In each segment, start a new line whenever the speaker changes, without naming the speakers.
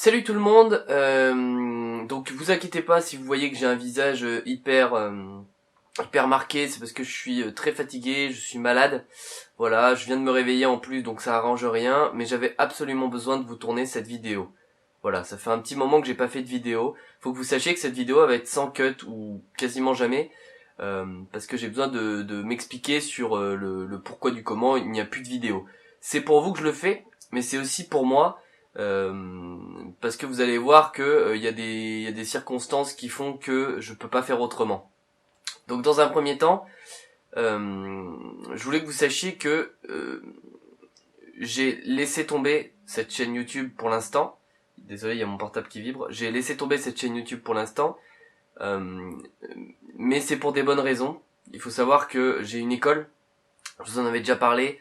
Salut tout le monde, donc vous inquiétez pas si vous voyez que j'ai un visage hyper marqué, c'est parce que je suis très fatigué, je suis malade, voilà, je viens de me réveiller en plus donc ça arrange rien, mais j'avais absolument besoin de vous tourner cette vidéo. Voilà, ça fait un petit moment que j'ai pas fait de vidéo, faut que vous sachiez que cette vidéo va être sans cut ou quasiment jamais, parce que j'ai besoin de m'expliquer sur le pourquoi du comment il n'y a plus de vidéo. C'est pour vous que je le fais, mais c'est aussi pour moi, parce que vous allez voir que il y a des circonstances qui font que je peux pas faire autrement. Donc dans un premier temps, je voulais que vous sachiez que j'ai laissé tomber cette chaîne YouTube pour l'instant. Désolé, il y a mon portable qui vibre. J'ai laissé tomber cette chaîne YouTube pour l'instant, mais c'est pour des bonnes raisons. Il faut savoir que j'ai une école, je vous en avais déjà parlé,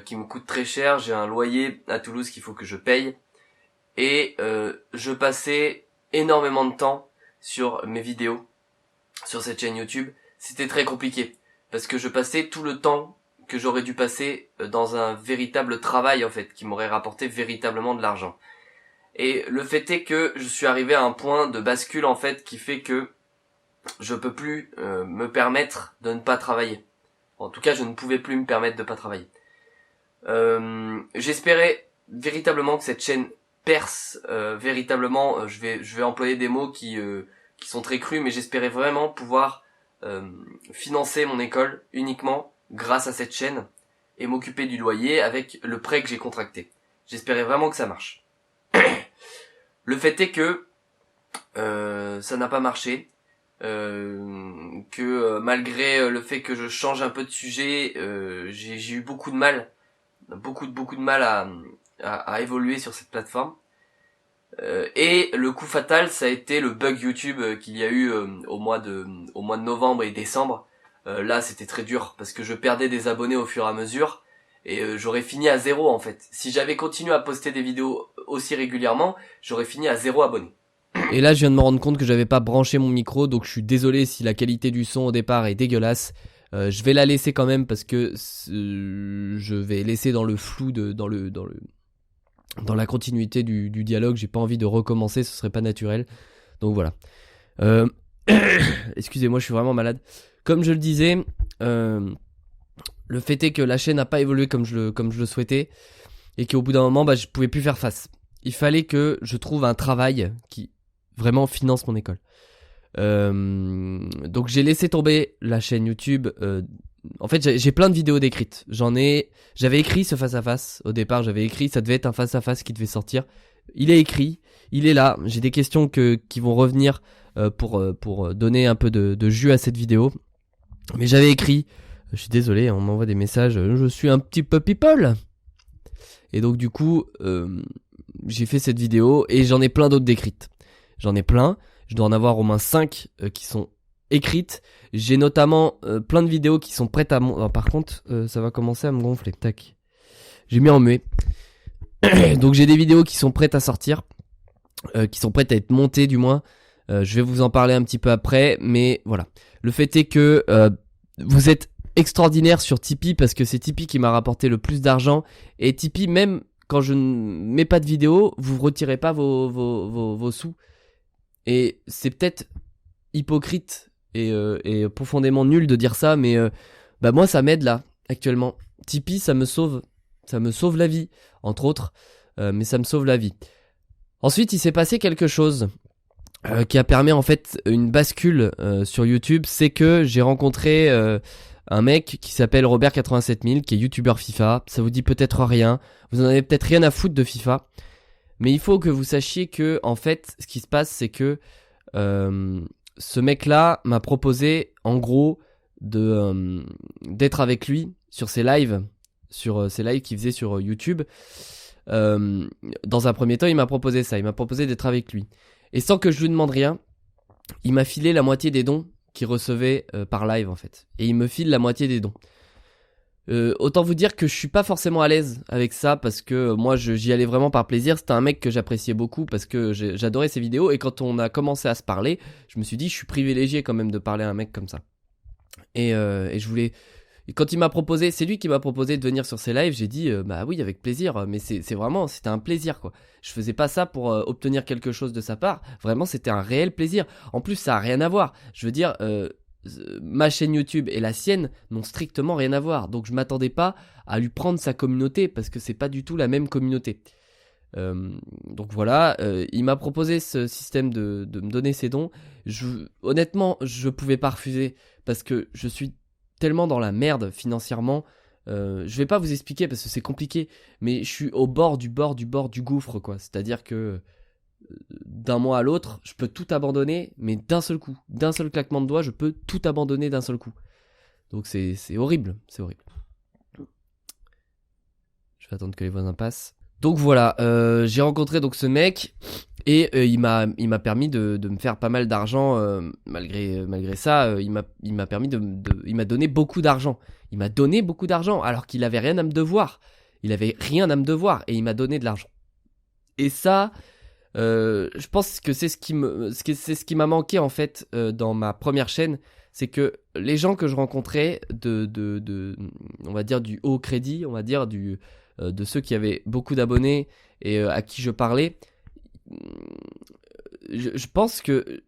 qui me coûte très cher. J'ai un loyer à Toulouse qu'il faut que je paye. Et je passais énormément de temps sur mes vidéos, sur cette chaîne YouTube. C'était très compliqué, parce que je passais tout le temps que j'aurais dû passer dans un véritable travail en fait, qui m'aurait rapporté véritablement de l'argent. Et le fait est que je suis arrivé à un point de bascule en fait, qui fait que je peux plus me permettre de ne pas travailler. En tout cas, je ne pouvais plus me permettre de pas travailler. J'espérais véritablement que cette chaîne perce véritablement. Je vais employer des mots qui sont très crus, mais j'espérais vraiment pouvoir financer mon école uniquement grâce à cette chaîne et m'occuper du loyer avec le prêt que j'ai contracté. J'espérais vraiment que ça marche. Le fait est que ça n'a pas marché, que malgré le fait que je change un peu de sujet, j'ai eu beaucoup de mal à évoluer sur cette plateforme. Et le coup fatal, ça a été le bug YouTube qu'il y a eu au mois de novembre et décembre. Là, c'était très dur parce que je perdais des abonnés au fur et à mesure et j'aurais fini à zéro en fait. Si j'avais continué à poster des vidéos aussi régulièrement, j'aurais fini à 0 abonnés.
Et là, je viens de me rendre compte que j'avais pas branché mon micro, donc je suis désolé si la qualité du son au départ est dégueulasse. Je vais la laisser quand même parce que je vais laisser dans le flou dans la continuité du dialogue. J'ai pas envie de recommencer, ce serait pas naturel. Donc voilà. Excusez-moi, je suis vraiment malade. Comme je le disais, le fait est que la chaîne n'a pas évolué comme je le souhaitais et qu'au bout d'un moment, je pouvais plus faire face. Il fallait que je trouve un travail qui vraiment finance mon école. Donc j'ai laissé tomber la chaîne YouTube. En fait, j'ai plein de vidéos décrites. J'avais écrit ce face-à-face. Au départ, j'avais écrit, ça devait être un face-à-face qui devait sortir. Il est écrit, il est là. J'ai des questions qui vont revenir pour donner un peu de jus à cette vidéo. Mais j'avais écrit, je suis désolé, on m'envoie des messages, je suis un petit peu people. Et donc du coup, j'ai fait cette vidéo et j'en ai plein d'autres décrites. J'en ai plein, je dois en avoir au moins 5 qui sont écrites. J'ai notamment plein de vidéos qui sont prêtes à par contre, ça va commencer à me gonfler. Tac. J'ai mis en muet. Donc j'ai des vidéos qui sont prêtes à sortir, qui sont prêtes à être montées du moins. Je vais vous en parler un petit peu après, mais voilà. Le fait est que vous êtes extraordinaire sur Tipeee parce que c'est Tipeee qui m'a rapporté le plus d'argent. Et Tipeee, même quand je ne mets pas de vidéo, vous retirez pas vos sous. Et c'est peut-être hypocrite et profondément nul de dire ça, mais moi ça m'aide là actuellement. Tipeee, ça me sauve la vie, entre autres, mais ça me sauve la vie. Ensuite, il s'est passé quelque chose qui a permis en fait une bascule sur YouTube, c'est que j'ai rencontré un mec qui s'appelle Robert87000, qui est youtubeur FIFA. Ça vous dit peut-être rien, vous en avez peut-être rien à foutre de FIFA, mais il faut que vous sachiez que en fait, ce qui se passe, c'est que ce mec-là m'a proposé en gros d'être avec lui sur ses lives, qu'il faisait sur YouTube. Dans un premier temps, il m'a proposé ça, il m'a proposé d'être avec lui. Et sans que je lui demande rien, il m'a filé la moitié des dons qu'il recevait par live en fait. Et il me file la moitié des dons. Autant vous dire que je suis pas forcément à l'aise avec ça parce que moi j'y allais vraiment par plaisir. C'était un mec que j'appréciais beaucoup parce que j'adorais ses vidéos et quand on a commencé à se parler, je me suis dit je suis privilégié quand même de parler à un mec comme ça. Et je voulais, Et quand il m'a proposé, c'est lui qui m'a proposé de venir sur ses lives, j'ai dit bah oui avec plaisir, mais c'est vraiment, c'était un plaisir quoi. Je faisais pas ça pour obtenir quelque chose de sa part, vraiment c'était un réel plaisir. En plus ça a rien à voir, je veux dire, ma chaîne YouTube et la sienne n'ont strictement rien à voir, donc je m'attendais pas à lui prendre sa communauté, parce que c'est pas du tout la même communauté. Donc voilà, il m'a proposé ce système de me donner ses dons. Honnêtement, je pouvais pas refuser, parce que je suis tellement dans la merde financièrement. Je vais pas vous expliquer parce que c'est compliqué, mais je suis au bord du gouffre quoi. C'est-à-dire que d'un mois à l'autre, je peux tout abandonner, mais d'un seul coup, d'un seul claquement de doigts, je peux tout abandonner d'un seul coup. Donc c'est horrible, c'est horrible. Je vais attendre que les voisins passent. Donc voilà, j'ai rencontré donc ce mec et il m'a permis de me faire pas mal d'argent malgré ça. Il m'a permis il m'a donné beaucoup d'argent. Il m'a donné beaucoup d'argent alors qu'il avait rien à me devoir. Il avait rien à me devoir et il m'a donné de l'argent. Et ça, je pense que c'est ce qui m'a manqué en fait dans ma première chaîne, c'est que les gens que je rencontrais on va dire du haut crédit, on va dire de ceux qui avaient beaucoup d'abonnés et à qui je parlais, je pense que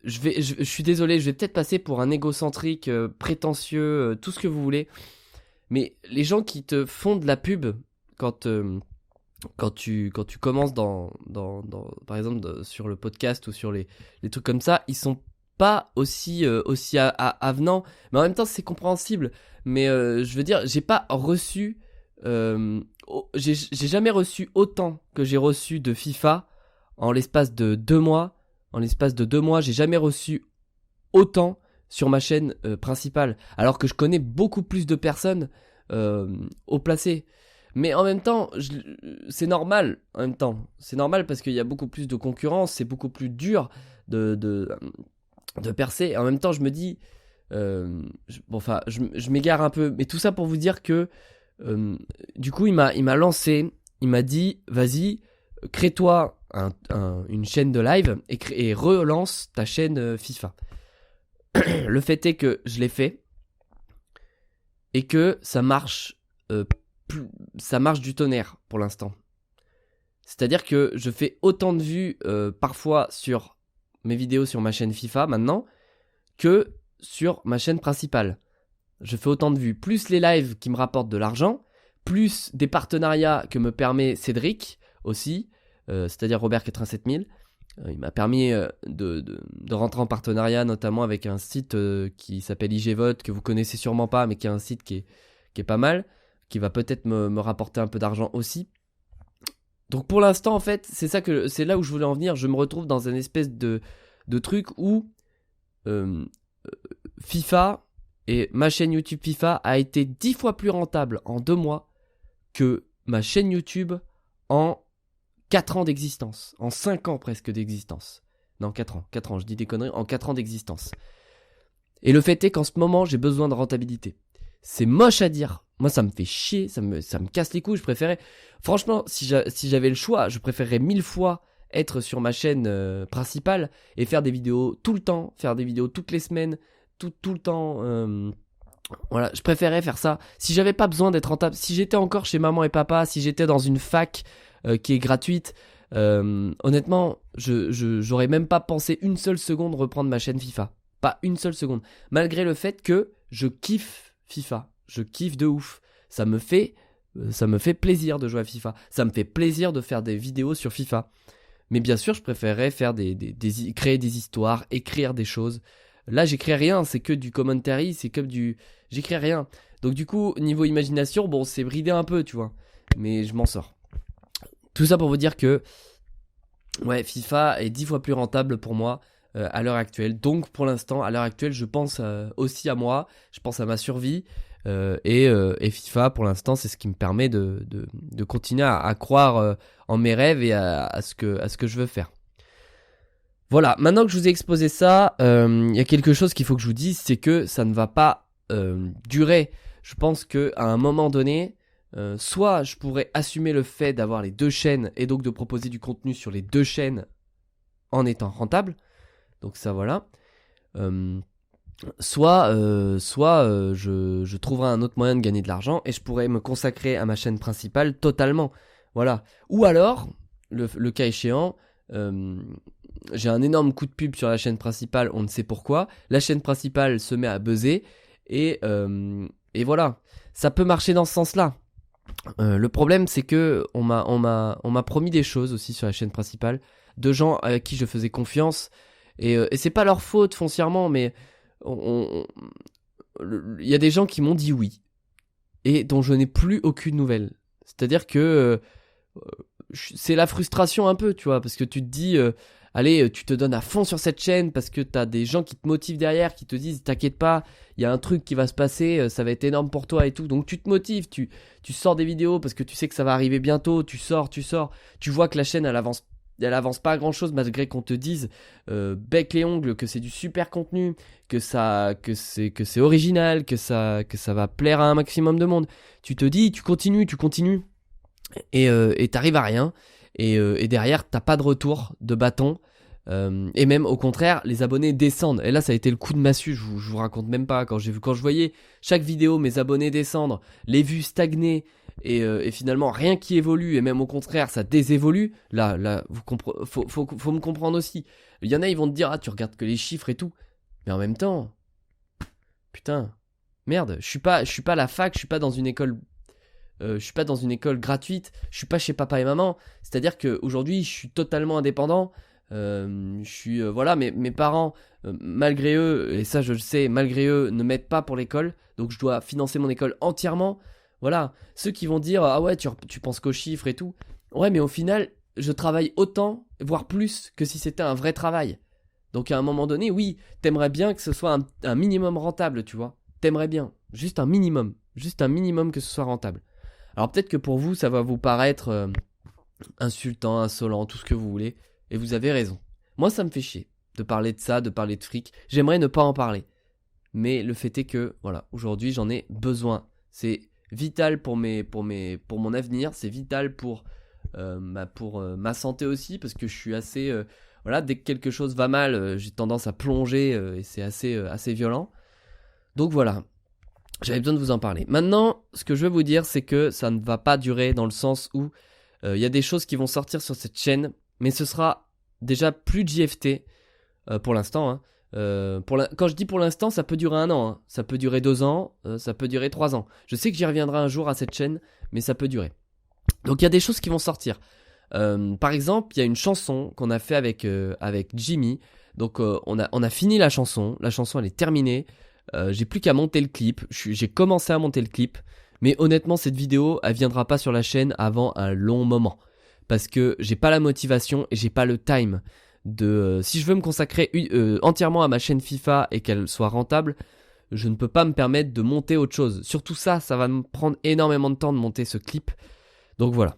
je suis désolé, je vais peut-être passer pour un égocentrique, prétentieux, tout ce que vous voulez, mais les gens qui te font de la pub quand tu commences par exemple sur le podcast ou sur les trucs comme ça, ils sont pas aussi avenants, mais en même temps c'est compréhensible. Mais je veux dire, j'ai pas reçu j'ai jamais reçu autant que j'ai reçu de FIFA en l'espace de 2 mois. En l'espace de 2 mois, j'ai jamais reçu autant sur ma chaîne principale, alors que je connais beaucoup plus de personnes haut placées. Mais en même temps, c'est normal. En même temps, c'est normal parce qu'il y a beaucoup plus de concurrence, c'est beaucoup plus dur de percer. En même temps, je me dis, je m'égare un peu, mais tout ça pour vous dire que du coup, il m'a lancé, il m'a dit, vas-y, crée-toi une chaîne de live et relance ta chaîne FIFA. Le fait est que je l'ai fait et que ça marche du tonnerre pour l'instant. C'est-à-dire que je fais autant de vues parfois sur mes vidéos sur ma chaîne FIFA maintenant que sur ma chaîne principale. Je fais autant de vues, plus les lives qui me rapportent de l'argent, plus des partenariats que me permet Cédric aussi, c'est-à-dire Robert 87000. Il m'a permis de rentrer en partenariat notamment avec un site qui s'appelle IGVote, que vous connaissez sûrement pas, mais qui est un site qui est pas mal, qui va peut-être me rapporter un peu d'argent aussi. Donc pour l'instant en fait, c'est là où je voulais en venir. Je me retrouve dans une espèce de truc où FIFA et ma chaîne YouTube FIFA a été 10 fois plus rentable en 2 mois que ma chaîne YouTube en 4 ans d'existence, en 5 ans presque d'existence. Non, 4 ans, je dis des conneries, en 4 ans d'existence. Et le fait est qu'en ce moment, j'ai besoin de rentabilité. C'est moche à dire. Moi, ça me fait chier, ça me casse les couilles. Je préférais, franchement, si j'avais le choix, je préférerais 1000 fois être sur ma chaîne principale et faire des vidéos tout le temps, faire des vidéos toutes les semaines, tout le temps. Voilà, je préférais faire ça. Si j'avais pas besoin d'être rentable, si j'étais encore chez maman et papa, si j'étais dans une fac qui est gratuite, honnêtement, j'aurais même pas pensé une seule seconde reprendre ma chaîne FIFA. Pas une seule seconde. Malgré le fait que je kiffe FIFA. Je kiffe de ouf. Ça me fait plaisir de jouer à FIFA. Ça me fait plaisir de faire des vidéos sur FIFA. Mais bien sûr, je préférerais faire créer des histoires, écrire des choses. Là, j'écris rien, c'est que du commentary, j'écris rien. Donc du coup, niveau imagination, bon, c'est bridé un peu, tu vois. Mais je m'en sors. Tout ça pour vous dire que ouais, FIFA est 10 fois plus rentable pour moi à l'heure actuelle. Donc pour l'instant, à l'heure actuelle, je pense aussi à moi, je pense à ma survie. Et FIFA, pour l'instant, c'est ce qui me permet de continuer à croire en mes rêves et à ce que je veux faire. Voilà, maintenant que je vous ai exposé ça, il y a quelque chose qu'il faut que je vous dise, c'est que ça ne va pas durer. Je pense qu'à un moment donné, soit je pourrais assumer le fait d'avoir les 2 chaînes et donc de proposer du contenu sur les 2 chaînes en étant rentable. Donc ça, voilà. je trouverai un autre moyen de gagner de l'argent et je pourrais me consacrer à ma chaîne principale totalement. Voilà. Ou alors, le cas échéant, j'ai un énorme coup de pub sur la chaîne principale, on ne sait pourquoi. La chaîne principale se met à buzzer et voilà. Ça peut marcher dans ce sens-là. Le problème, c'est que on m'a promis des choses aussi sur la chaîne principale, de gens à qui je faisais confiance et c'est pas leur faute foncièrement, mais il y a des gens qui m'ont dit oui et dont je n'ai plus aucune nouvelle. C'est-à-dire que c'est la frustration un peu, tu vois, parce que tu te dis, allez, tu te donnes à fond sur cette chaîne parce que t'as des gens qui te motivent derrière, qui te disent, t'inquiète pas, il y a un truc qui va se passer, ça va être énorme pour toi et tout. Donc tu te motives, tu sors des vidéos parce que tu sais que ça va arriver bientôt, tu sors, tu vois que la chaîne elle avance pas à grand chose malgré qu'on te dise bec les ongles que c'est du super contenu, que c'est original, que ça va plaire à un maximum de monde. Tu te dis, tu continues et t'arrives à rien et derrière t'as pas de retour de bâton et même au contraire les abonnés descendent et là ça a été le coup de massue. Je vous raconte même pas quand je voyais chaque vidéo mes abonnés descendre, les vues stagner et finalement rien qui évolue et même au contraire ça désévolue. Là faut me comprendre aussi. Il y en a ils vont te dire ah tu regardes que les chiffres et tout, mais en même temps putain merde, je suis pas à la fac, je suis pas dans une école gratuite, je suis pas chez papa et maman, c'est-à-dire qu'aujourd'hui je suis totalement indépendant, voilà, mes parents, malgré eux, et ça je le sais, malgré eux, ne m'aident pas pour l'école, donc je dois financer mon école entièrement, voilà, ceux qui vont dire, ah ouais, tu penses qu'aux chiffres et tout, ouais, mais au final, je travaille autant, voire plus, que si c'était un vrai travail, donc à un moment donné, oui, t'aimerais bien que ce soit un minimum rentable, tu vois, t'aimerais bien, juste un minimum que ce soit rentable. Alors peut-être que pour vous, ça va vous paraître insultant, insolent, tout ce que vous voulez. Et vous avez raison. Moi, ça me fait chier de parler de ça, de parler de fric. J'aimerais ne pas en parler. Mais le fait est que, voilà, aujourd'hui, j'en ai besoin. C'est vital pour mon avenir. C'est vital pour ma santé aussi. Parce que je suis assez... voilà, dès que quelque chose va mal, j'ai tendance à plonger. Et c'est assez violent. Donc voilà. J'avais besoin de vous en parler. Maintenant, ce que je veux vous dire, c'est que ça ne va pas durer dans le sens où il y a des choses qui vont sortir sur cette chaîne, mais ce sera déjà plus de JFT pour l'instant. Hein. Quand je dis pour l'instant, ça peut durer 1 an, hein. Ça peut durer 2 ans, ça peut durer 3 ans. Je sais que j'y reviendrai un jour à cette chaîne, mais ça peut durer. Donc il y a des choses qui vont sortir. Par exemple, il y a une chanson qu'on a fait avec Jimmy. Donc on a fini la chanson elle est terminée. J'ai plus qu'à monter le clip. J'ai commencé à monter le clip, mais honnêtement cette vidéo elle viendra pas sur la chaîne avant un long moment parce que j'ai pas la motivation et j'ai pas le time de si je veux me consacrer entièrement à ma chaîne FIFA et qu'elle soit rentable, je ne peux pas me permettre de monter autre chose. Surtout ça va me prendre énormément de temps de monter ce clip. Donc voilà.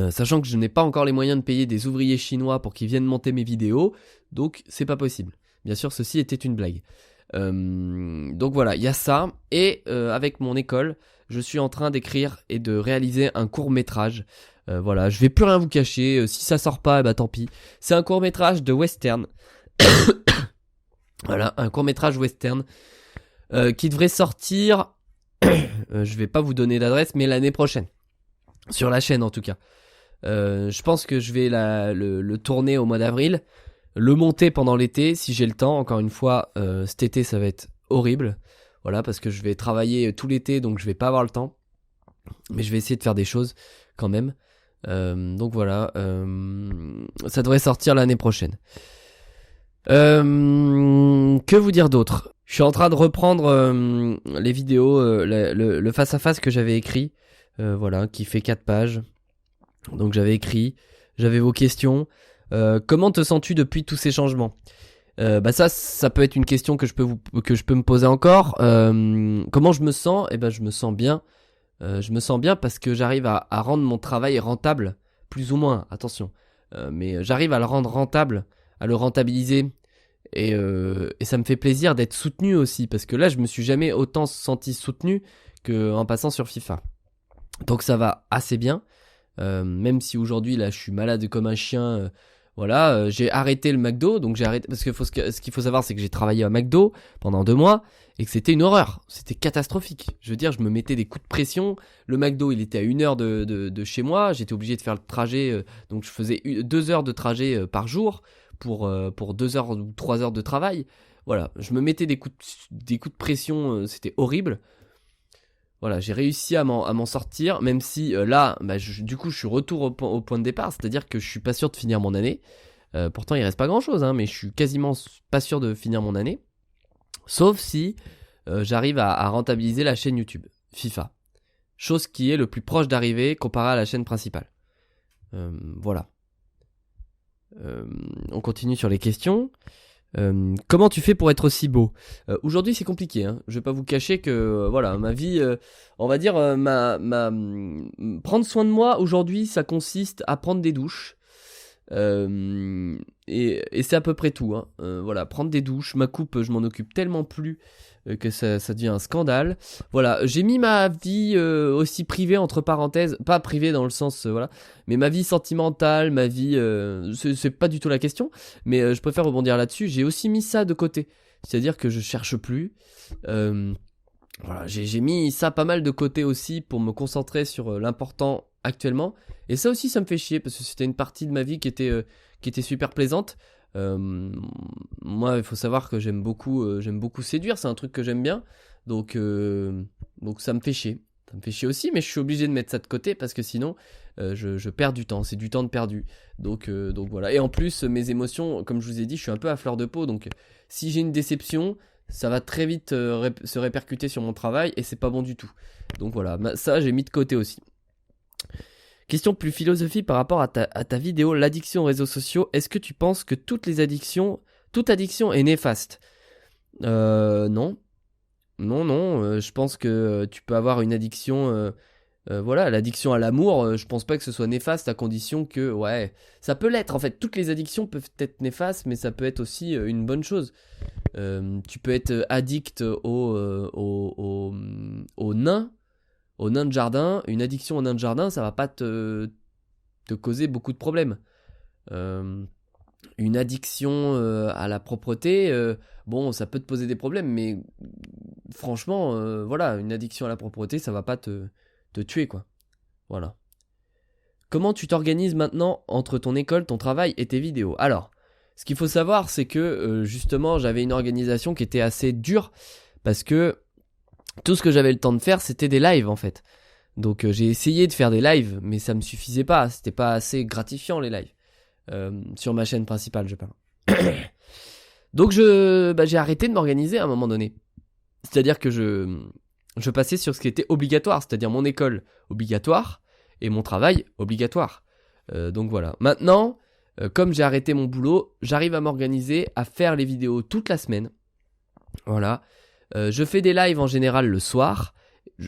Sachant que je n'ai pas encore les moyens de payer des ouvriers chinois pour qu'ils viennent monter mes vidéos, donc c'est pas possible. Bien sûr, ceci était une blague. Donc voilà, il y a ça. Et avec mon école, je suis en train d'écrire et de réaliser un court-métrage. Voilà, je vais plus rien vous cacher. Si ça sort pas, bah tant pis. C'est un court-métrage de western. Voilà, un court-métrage western qui devrait sortir. Je vais pas vous donner d'adresse, mais l'année prochaine. Sur la chaîne en tout cas. Je pense que je vais le tourner au mois d'avril. Le monter pendant l'été si j'ai le temps. Encore une fois, cet été ça va être horrible. Voilà, parce que je vais travailler tout l'été, donc je vais pas avoir le temps. Mais je vais essayer de faire des choses quand même. Donc voilà, ça devrait sortir l'année prochaine. Que vous dire d'autre ? Je suis en train de reprendre les vidéos, le face-à-face que j'avais écrit. Voilà, qui fait 4 pages. Donc j'avais écrit, j'avais vos questions. Comment te sens-tu depuis tous ces changements ? Bah ça peut être une question que je peux me poser encore. Comment je me sens ? Eh ben je me sens bien. Je me sens bien parce que j'arrive à rendre mon travail rentable, plus ou moins. Attention, mais j'arrive à le rendre rentable, à le rentabiliser. Et ça me fait plaisir d'être soutenu aussi parce que là je me suis jamais autant senti soutenu qu'en passant sur FIFA. Donc ça va assez bien. Même si aujourd'hui là je suis malade comme un chien. Voilà, j'ai arrêté le McDo, donc j'ai arrêté parce que ce qu'il faut savoir, c'est que j'ai travaillé à McDo pendant 2 mois et que c'était une horreur, c'était catastrophique. Je veux dire, je me mettais des coups de pression. Le McDo, il était à 1 heure de chez moi, j'étais obligé de faire le trajet, donc je faisais 2 heures de trajet par jour pour 2 heures ou 3 heures de travail. Voilà, je me mettais des coups de pression, c'était horrible. Voilà, j'ai réussi à m'en sortir, même si là, du coup, je suis retour au point de départ, c'est-à-dire que je suis pas sûr de finir mon année. Pourtant, il reste pas grand-chose, hein, mais je suis quasiment pas sûr de finir mon année. Sauf si j'arrive à rentabiliser la chaîne YouTube, FIFA. Chose qui est le plus proche d'arriver comparé à la chaîne principale. Voilà. On continue sur les questions. Comment tu fais pour être aussi beau? Aujourd'hui c'est compliqué, hein. Je vais pas vous cacher que voilà, ma vie, on va dire prendre soin de moi aujourd'hui, ça consiste à prendre des douches. Et c'est à peu près tout, hein. Voilà, prendre des douches, ma coupe, je m'en occupe tellement plus que ça devient un scandale. Voilà, j'ai mis ma vie aussi privée entre parenthèses, pas privée dans le sens voilà, mais ma vie sentimentale, ma vie, c'est pas du tout la question, mais je préfère rebondir là-dessus. J'ai aussi mis ça de côté, c'est-à-dire que je cherche plus. Voilà, j'ai mis ça pas mal de côté aussi pour me concentrer sur l'important actuellement. Et ça aussi, ça me fait chier parce que c'était une partie de ma vie qui était super plaisante. Moi, il faut savoir que j'aime beaucoup séduire, c'est un truc que j'aime bien. Donc ça me fait chier. Ça me fait chier aussi, mais je suis obligé de mettre ça de côté parce que sinon, je perds du temps. C'est du temps de perdu. Donc voilà. Et en plus, mes émotions, comme je vous ai dit, je suis un peu à fleur de peau. Donc si j'ai une déception, ça va très vite se répercuter sur mon travail et c'est pas bon du tout. Donc voilà, ça j'ai mis de côté aussi. Question plus philosophique par rapport à ta vidéo, l'addiction aux réseaux sociaux. Est-ce que tu penses que toute addiction est néfaste? Non. Non, je pense que tu peux avoir une addiction, voilà, l'addiction à l'amour, je pense pas que ce soit néfaste à condition que, ouais, ça peut l'être en fait. Toutes les addictions peuvent être néfastes, mais ça peut être aussi une bonne chose. Tu peux être addict aux nains. Au nain de jardin, une addiction au nain de jardin, ça va pas te causer beaucoup de problèmes. Une addiction à la propreté, bon, ça peut te poser des problèmes, mais franchement, voilà, une addiction à la propreté, ça va pas te tuer, quoi. Voilà. Comment tu t'organises maintenant entre ton école, ton travail et tes vidéos? Alors, ce qu'il faut savoir, c'est que justement, j'avais une organisation qui était assez dure parce que tout ce que j'avais le temps de faire, c'était des lives en fait. Donc j'ai essayé de faire des lives, mais ça me suffisait pas. C'était pas assez gratifiant les lives. Sur ma chaîne principale, je parle. Donc j'ai arrêté de m'organiser à un moment donné. C'est-à-dire que je passais sur ce qui était obligatoire, c'est-à-dire mon école obligatoire et mon travail obligatoire. Donc voilà. Maintenant, comme j'ai arrêté mon boulot, j'arrive à m'organiser, à faire les vidéos toute la semaine. Voilà. Je fais des lives en général le soir.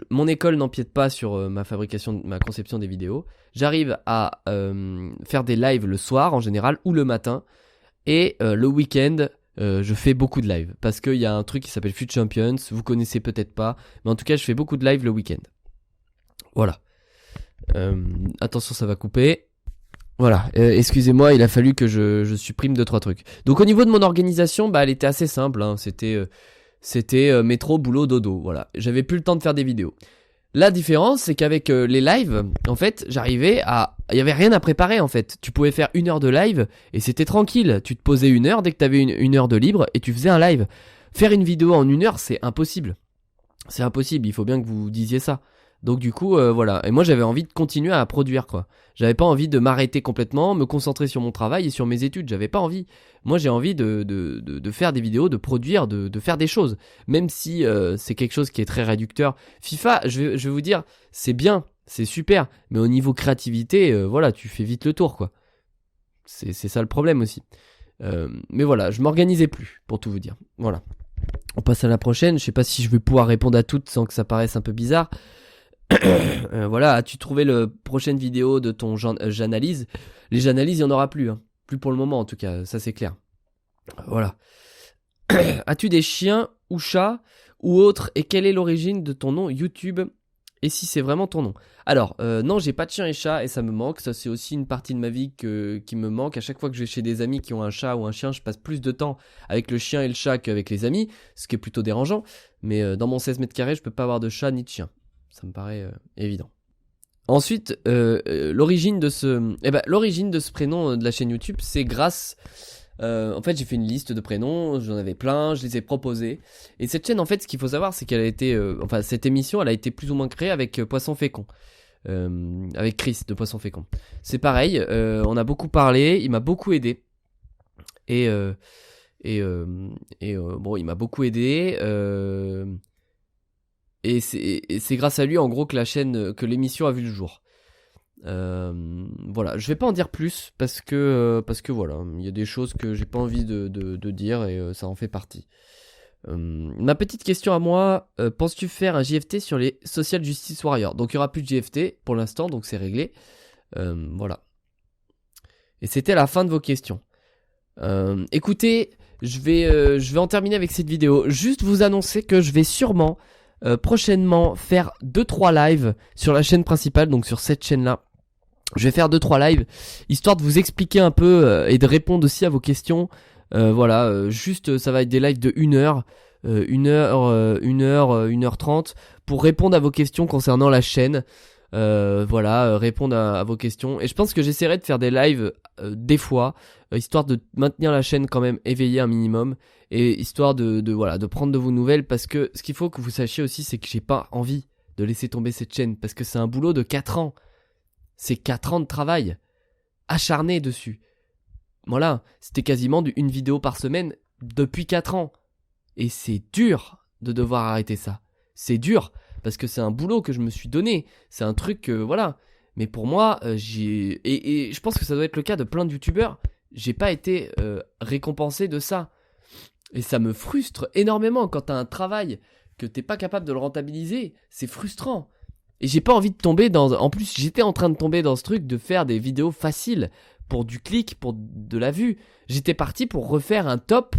Mon école n'empiète pas sur ma conception des vidéos. J'arrive à faire des lives le soir en général ou le matin. Et le week-end, je fais beaucoup de lives. Parce qu'il y a un truc qui s'appelle Food Champions. Vous connaissez peut-être pas. Mais en tout cas, je fais beaucoup de lives le week-end. Voilà. Attention, ça va couper. Voilà, excusez-moi, il a fallu que je supprime 2-3 trucs. Donc au niveau de mon organisation, elle était assez simple, hein. C'était métro, boulot, dodo, voilà. J'avais plus le temps de faire des vidéos. La différence, c'est qu'avec les lives, en fait, il y avait rien à préparer, en fait. Tu pouvais faire 1 heure de live, et c'était tranquille. Tu te posais 1 heure, dès que t'avais une heure de libre, et tu faisais un live. Faire une vidéo en 1 heure, c'est impossible. C'est impossible, il faut bien que vous disiez ça. Donc du coup, voilà. Et moi, j'avais envie de continuer à produire, quoi. J'avais pas envie de m'arrêter complètement, me concentrer sur mon travail et sur mes études. J'avais pas envie. Moi, j'ai envie de faire des vidéos, de produire, de faire des choses. Même si c'est quelque chose qui est très réducteur. FIFA, je vais vous dire, c'est bien, c'est super. Mais au niveau créativité, voilà, tu fais vite le tour, quoi. C'est ça le problème aussi. Mais voilà, je m'organisais plus, pour tout vous dire. Voilà. On passe à la prochaine. Je sais pas si je vais pouvoir répondre à toutes sans que ça paraisse un peu bizarre. Voilà, as-tu trouvé le prochaine vidéo de ton j'analyse? Les j'analyse, il n'y en aura plus, hein. Plus pour le moment en tout cas, ça c'est clair. Voilà. As-tu des chiens ou chats ou autres, et quelle est l'origine de ton nom YouTube, et si c'est vraiment ton nom? Alors, non, j'ai pas de chien et chat et ça me manque. Ça, c'est aussi une partie de ma vie qui me manque. À chaque fois que je vais chez des amis qui ont un chat ou un chien, je passe plus de temps avec le chien et le chat qu'avec les amis, ce qui est plutôt dérangeant. Mais dans mon 16 mètres carrés, je peux pas avoir de chat ni de chien. Ça me paraît évident. Ensuite, l'origine de ce prénom de la chaîne YouTube, c'est grâce... en fait, j'ai fait une liste de prénoms, j'en avais plein, je les ai proposés. Et cette chaîne, en fait, ce qu'il faut savoir, c'est qu'elle a été... cette émission, elle a été plus ou moins créée avec Poisson Fécond. Avec Chris de Poisson Fécond. C'est pareil, on a beaucoup parlé, il m'a beaucoup aidé. Bon, il m'a beaucoup aidé. Et c'est grâce à lui, en gros, que l'émission a vu le jour. Voilà, je vais pas en dire plus parce que voilà, il y a des choses que j'ai pas envie de dire et ça en fait partie. Ma petite question à moi, penses-tu faire un JFT sur les Social Justice Warriors? Donc il y aura plus de JFT pour l'instant, donc c'est réglé. Voilà. Et c'était la fin de vos questions. Écoutez, je vais en terminer avec cette vidéo. Juste vous annoncer que je vais sûrement prochainement faire 2-3 lives sur la chaîne principale, donc sur cette chaîne là. Je vais faire 2-3 lives histoire de vous expliquer un peu et de répondre aussi à vos questions. Voilà, juste ça va être des lives de 1 heure, 1h30 pour répondre à vos questions concernant la chaîne. Voilà, répondre à vos questions. Et je pense que j'essaierai de faire des lives des fois, histoire de maintenir la chaîne quand même éveillée un minimum. Et histoire de prendre de vos nouvelles. Parce que ce qu'il faut que vous sachiez aussi, c'est que j'ai pas envie de laisser tomber cette chaîne. Parce que c'est un boulot de 4 ans. C'est 4 ans de travail acharné dessus. Voilà, c'était quasiment une vidéo par semaine depuis 4 ans. Et c'est dur de devoir arrêter ça. C'est dur parce que c'est un boulot que je me suis donné. C'est un truc, voilà. Mais pour moi, et je pense que ça doit être le cas de plein de youtubeurs. J'ai pas été récompensé de ça. Et ça me frustre énormément quand t'as un travail que t'es pas capable de le rentabiliser. C'est frustrant. Et j'ai pas envie de tomber dans... En plus, j'étais en train de tomber dans ce truc de faire des vidéos faciles pour du clic, pour de la vue. J'étais parti pour refaire un top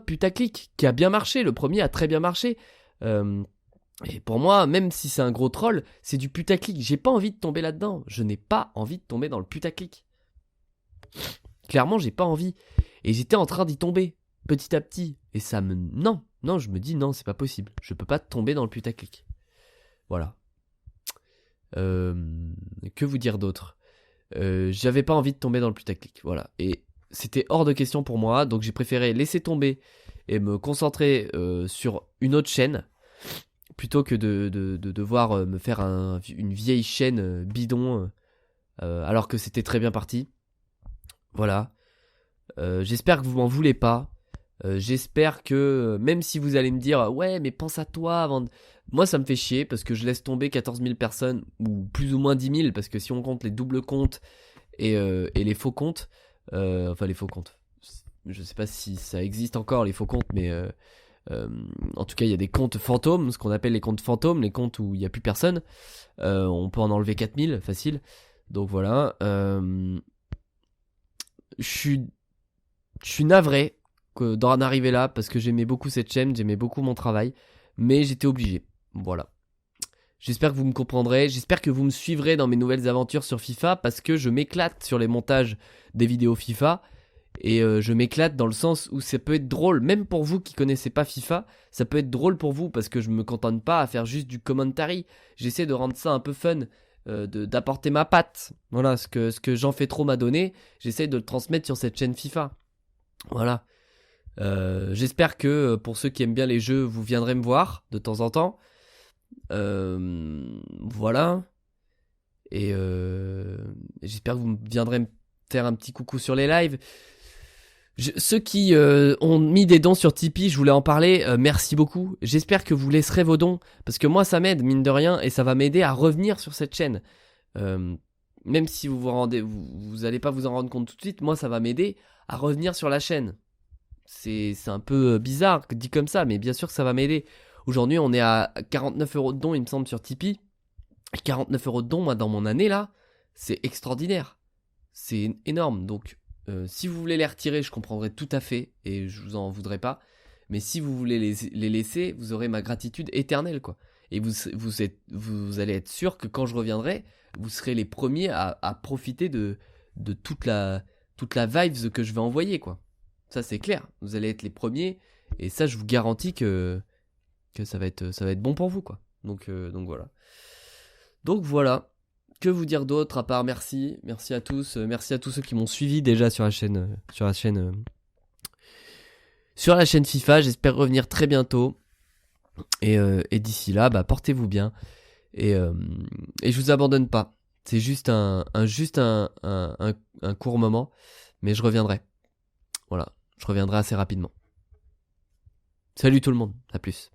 putaclic qui a bien marché. Le premier a très bien marché. Et pour moi, même si c'est un gros troll, c'est du putaclic. J'ai pas envie de tomber là-dedans. Je n'ai pas envie de tomber dans le putaclic. Clairement, j'ai pas envie. Et j'étais en train d'y tomber petit à petit. Et ça me... Non, je me dis non, c'est pas possible. Je peux pas tomber dans le putaclic. Voilà. Que vous dire d'autre? J'avais pas envie de tomber dans le putaclic, voilà. Et c'était hors de question pour moi, donc j'ai préféré laisser tomber et me concentrer sur une autre chaîne plutôt que de devoir me faire une vieille chaîne bidon alors que c'était très bien parti. Voilà. J'espère que vous m'en voulez pas. J'espère que même si vous allez me dire ouais mais pense à toi avant de... Moi ça me fait chier parce que je laisse tomber 14 000 personnes ou plus ou moins 10 000 parce que si on compte les doubles comptes et les faux comptes, enfin les faux comptes, je sais pas si ça existe encore les faux comptes, mais en tout cas il y a des comptes fantômes, ce qu'on appelle les comptes fantômes, les comptes où il n'y a plus personne. On peut en enlever 4000 facile, donc voilà. Je suis navré d'en arriver là parce que j'aimais beaucoup cette chaîne, j'aimais beaucoup mon travail, mais j'étais obligé. Voilà. J'espère que vous me comprendrez, j'espère que vous me suivrez dans mes nouvelles aventures sur FIFA parce que je m'éclate sur les montages des vidéos FIFA et je m'éclate dans le sens où ça peut être drôle, même pour vous qui connaissez pas FIFA, ça peut être drôle pour vous parce que je me contente pas à faire juste du commentary, j'essaie de rendre ça un peu fun, d'apporter ma patte. Voilà, ce que Jean fait trop m'a donné, j'essaie de le transmettre sur cette chaîne FIFA. Voilà. J'espère que pour ceux qui aiment bien les jeux, vous viendrez me voir de temps en temps. Voilà. Et j'espère que vous viendrez me faire un petit coucou sur les lives. Ceux qui ont mis des dons sur Tipeee, je voulais en parler, merci beaucoup. J'espère que vous laisserez vos dons, parce que moi ça m'aide, mine de rien, et ça va m'aider à revenir sur cette chaîne. Même si vous allez pas vous en rendre compte tout de suite, moi ça va m'aider à revenir sur la chaîne. C'est un peu bizarre dit comme ça, mais bien sûr que ça va m'aider. Aujourd'hui, on est à 49 € de dons, il me semble, sur Tipeee. 49 € de dons, moi, dans mon année, là, c'est extraordinaire. C'est énorme. Donc, si vous voulez les retirer, je comprendrai tout à fait, et je vous en voudrais pas. Mais si vous voulez les laisser, vous aurez ma gratitude éternelle, quoi. Et vous allez être sûr que quand je reviendrai, vous serez les premiers à profiter de toute la vibes que je vais envoyer, quoi. Ça, c'est clair. Vous allez être les premiers. Et ça, je vous garantis que ça va être bon pour vous, quoi. Donc voilà. Donc voilà. Que vous dire d'autre à part merci. Merci à tous. Merci à tous ceux qui m'ont suivi déjà sur la chaîne FIFA. J'espère revenir très bientôt. Et d'ici là, bah, portez-vous bien. Et je vous abandonne pas. C'est juste un court moment. Mais je reviendrai. Voilà. Je reviendrai assez rapidement. Salut tout le monde. À plus.